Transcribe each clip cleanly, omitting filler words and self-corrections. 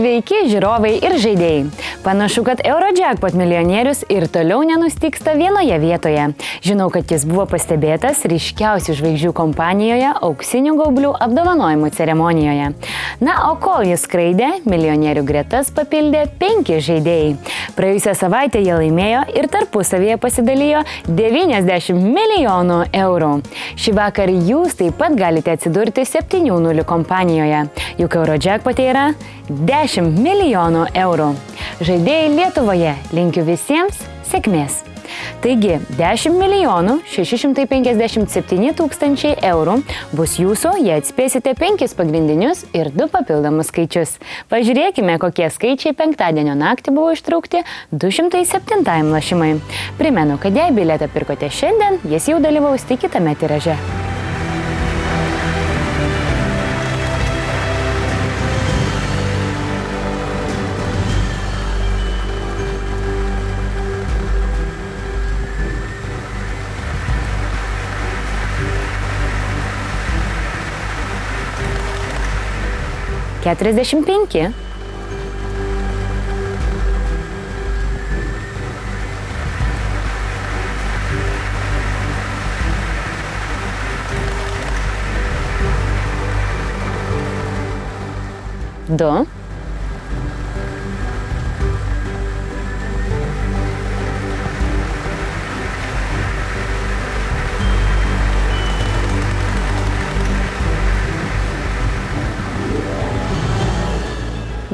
Sveiki žiūrovai ir žaidėjai. Panašu, kad Eurojackpot milijonierius ir toliau nenustygsta vienoje vietoje. Žinau, kad jis buvo pastebėtas ryškiausių žvaigždžių kompanijoje Auksinių gaublių apdovanojimų ceremonijoje. Na, o kol jis skraidė, milijonierių gretas papildė 5 žaidėjai. Praėjusią savaitę jie laimėjo ir tarpusavyje pasidalijo 90 milijonų eurų. Šį vakarą jūs taip pat galite atsidurti 7-0 kompanijoje, juk Eurojackpot yra 10 milijonų eurų. Žaidėjai Lietuvoje, linkiu visiems sėkmės. Taigi, 10 milijonų 657 tūkstančiai eurų bus jūsų, jei atspėsite 5 pagrindinius ir 2 papildomus skaičius. Pažiūrėkime, kokie skaičiai penktadienio naktį buvo ištraukti 207 lošimai. Primenu, kad jei bilietą pirkote šiandien, jis jau dalyvaus tik kitame tiraže. $45, $2,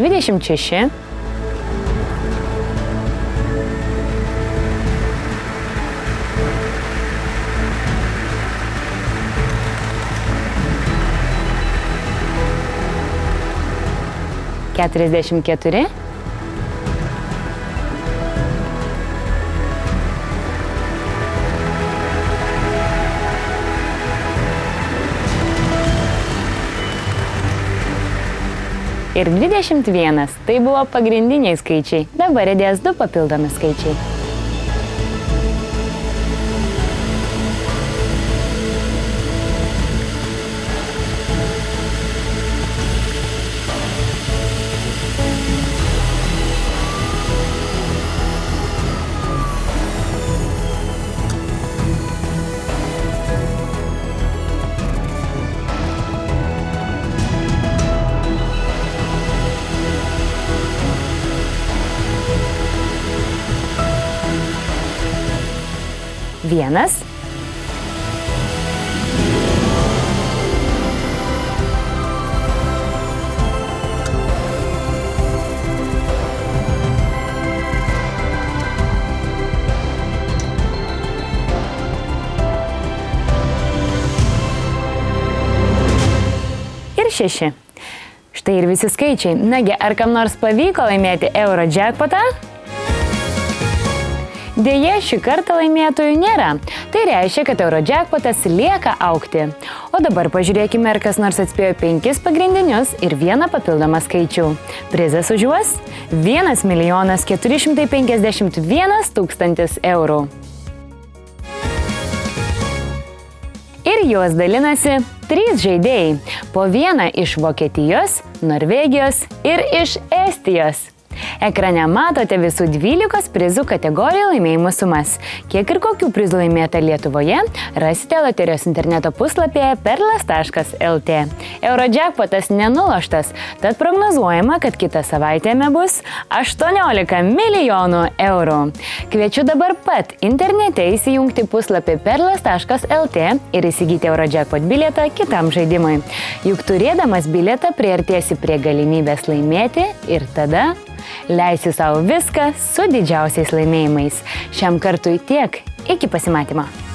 $26, $44, ir 21. Tai buvo pagrindiniai skaičiai. Dabar įdės 2 papildomi skaičiai. Vienas, ir 6. Štai ir visi skaičiai. Nagi, ar kam nors pavyko laimėti Eurojackpotą? Deja, šį kartą laimėtojų nėra. Tai reiškia, kad Eurojackpotas lieka augti. O dabar pažiūrėkime, ar kas nors atspėjo 5 pagrindinius ir 1 papildomą skaičių. Prizas už juos – 1 451 000 eurų. Ir juos dalinasi 3 žaidėjai, po 1 iš Vokietijos, Norvegijos ir iš Estijos. Ekrane matote visų 12 prizų kategorijų laimėjimų sumas. Kiek ir kokių prizų laimėta Lietuvoje, rasite loterijos interneto puslapyje perlas.lt. Eurojackpotas nenuloštas, tad prognozuojama, kad kitą savaitę jame bus 18 milijonų eurų. Kviečiu dabar pat internete įsijungti puslapį perlas.lt ir įsigyti Eurojackpot bilietą kitam žaidimui. Juk turėdamas bilietą priartėsi prie galimybės laimėti ir tada leisi savo viską su didžiausiais laimėjimais. Šiam kartui tiek. Iki pasimatymo.